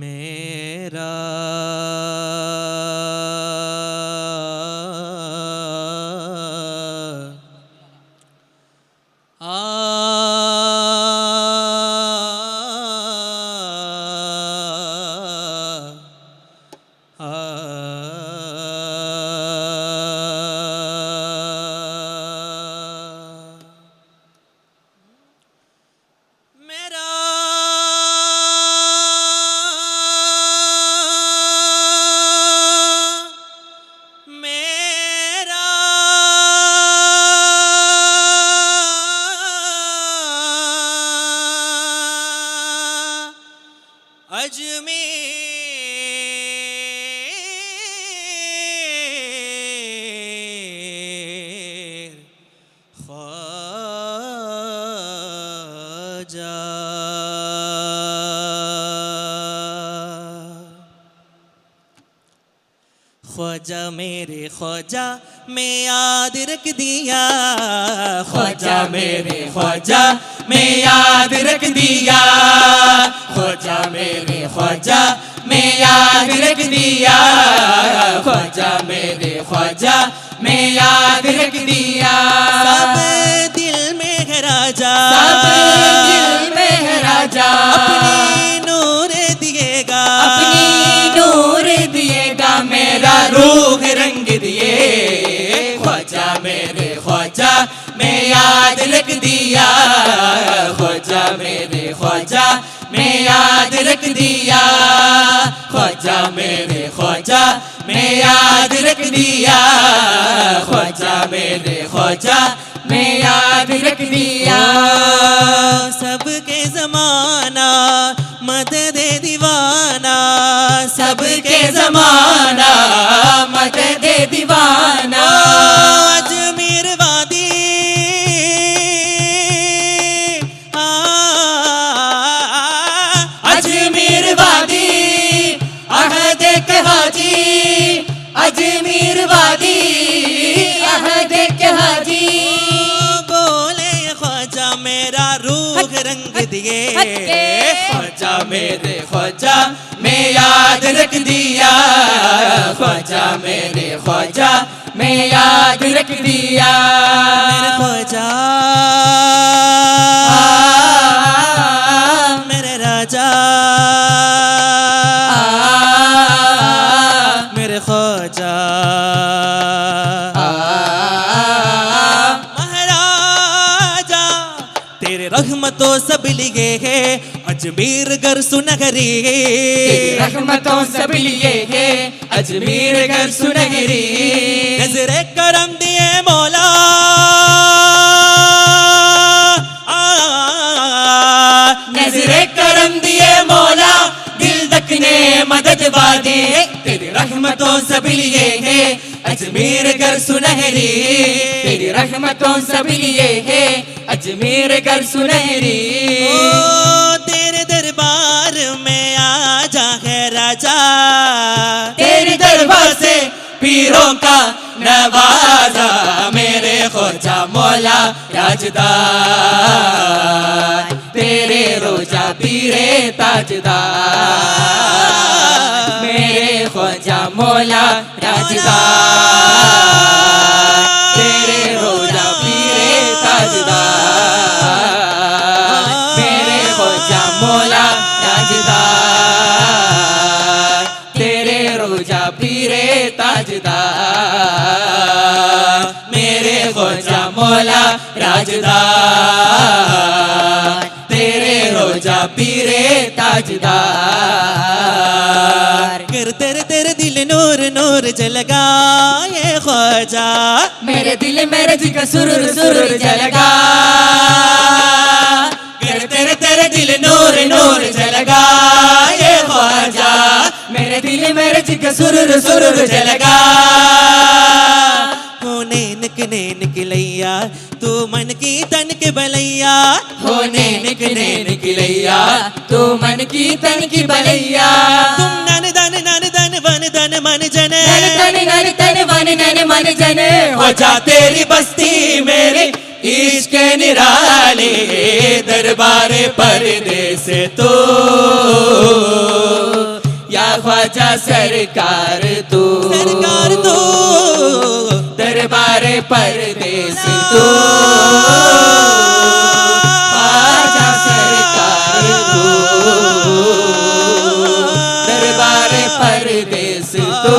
मेरा अजमेर ख्वाजा ख्वाजा मेरे ख्वाजा मैं याद रख दिया, ख्वाजा मेरे ख्वाजा मैं याद रख दिया, ख्वाजा मेरे ख्वाजा मैं याद रख दिया, ख्वाजा मेरे ख्वाजा मैं याद रख दिया। सब दिल में है राजा, सब दिल में है राजा, अपनी नूर दिएगा, अपनी नूर दिएगा, मेरा रूह रंग दिए, ख्वाजा मेरे ख्वाजा मैं याद रख दिया, ख्वाजा मेरे ख्वाजा मैं याद रख दिया, ख्वाजा मेरे ख्वाजा मैं याद रख दिया, ख्वाजा मेरे ख्वाजा मैं याद रख दिया। सबके ज़माना मदद दीवाना, सबके ज़माना मदद दीवाना, अजमेर वादी अजमेर वादी अहद के हाजी, अजमेर वादी अहद के हाजी, बोले ख्वाजा मेरा रूह रंग दिए, ख्वाजा मेरे ख्वाजा मैं याद रख दिया, ख्वाजा मेरे ख्वाजा मैं याद रख दिया, मेरे ख्वाजा मेरे राजा मेरे ख्वाजा महाराजा, तेरे रहमतों सब लिए है अजमेर घर सुनहरी, तेरी रहमतों सब लिए है अजमेर घर सुनहरी, नजरे करम दिए मौला, नजरे करम दिए मौला, दिल दकने मदद वादे, तेरी रहमतों सब लिए है अजमेर घर सुनहरी, तेरी रहमतों सब लिए है अजमेर घर सुनहरी, ओ तेरे दरबार में आजा है राजा, तेरे दरबार से पीरों का नवाजा, मेरे ख्वाजा मौला राजदार, तेरे रोजा पीरे ताजदार, मेरे ख्वाजा मौला राजदार, तेरे रोजा पीरे ताजदार, मेरे ख्वाजा मौला राजदार, तेरे रोजा पीरे ताजदार, मेरे ख्वाजा मौला राजदार, तेरे रोजा पीरे ताजदार, कर तेरे तेरे दिल नूर नूर जलगा ये ख्वाजा, मेरे दिल मेरे जिगर सुरूर सुरूर जलगा, कर तेरे तेरे दिल नूर नूर जलगा ये ख्वाजा, मेरे दिल मेरे जिगर सुरूर सुरूर जलगा, नैनक नैनक लैया भलैया तू मन की तन के भलैया होने निकलैया तू मन की तन की भलैया तुम नन धन वन धन मन जने तन मन जने हो जा तेरी बस्ती मेरी इश्क निराले दरबार परदेस तो या ख्वाजा सरकार तू दरबार परदेस तू ख्वाजा सरकार तू दरबार परदेस तू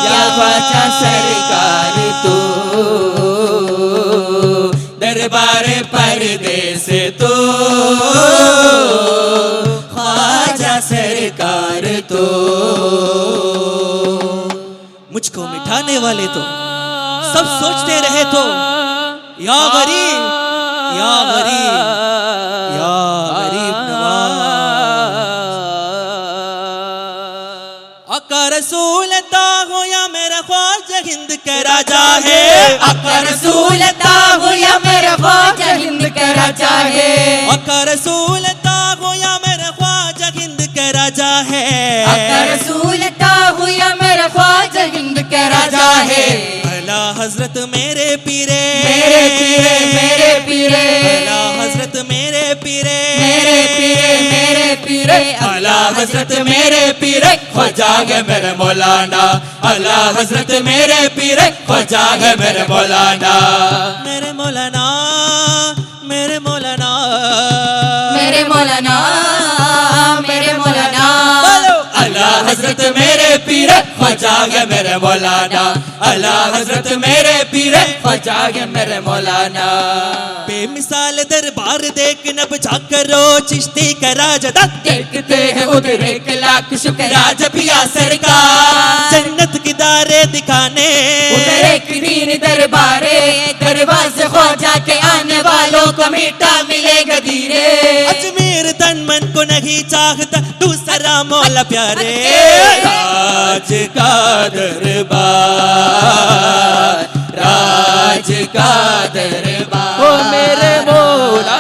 या ख्वाजा सरकार तू दरबार परदेस तो ख्वाजा सरकार तो मुझको मिठाने वाले तो सब सोचते रहे तो या गरीब या गरीब या गरीब नवाज आका रसूल ता हो या मेरा ख्वाजा हिंद का राजा है आका रसूल ता हो या मेरा ख्वाजा हिंद का राजा है आका रसूल ता हो या मेरा ख्वाजा हिंद का राजा है आका रसूल ता हो या मेरा ख्वाजा हिंद का राजा है अला हजरत मेरे पीरे मेरे पीरे अला हजरत मेरे पीरे मेरे पीरे अला हजरत मेरे पीरे ख्वाजा है मेरे मौलाना अला हजरत मेरे पीरे ख्वाजा है मेरे मौलाना मेरे मौलाना मेरे मौलाना मेरे मौलाना मेरे मौलाना अला हजरत मेरे पीरे ख्वाजा है मेरे मौलाना अला हजरत मेरे पीरे ख्वाजा है मेरे मौलाना बेमिसाल दरबार देख नब जाकरो चिश्ती का राजदा देखते हैं उधर 1 लाख शुक्र राज पिया सरकार जन्नत की दारे दिखाने उधर एक दिन दरबारे दरवाजे ख्वाजा के आने वालों को मीठा मिलेगा धीरे अजमेर तन मन को नहीं चाहता दूसरा मौला प्यारे राज का दरबार राज का दरबार ओ मेरे मौला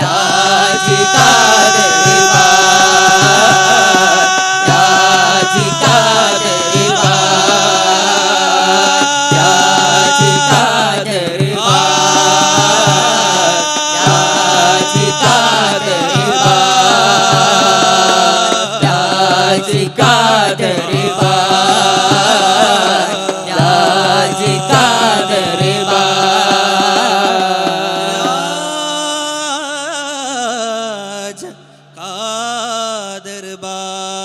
राज का दरबार राज का दरबार राज का दरबार राज का दरबार राज का दरबार राज का दरबार राज का दरबार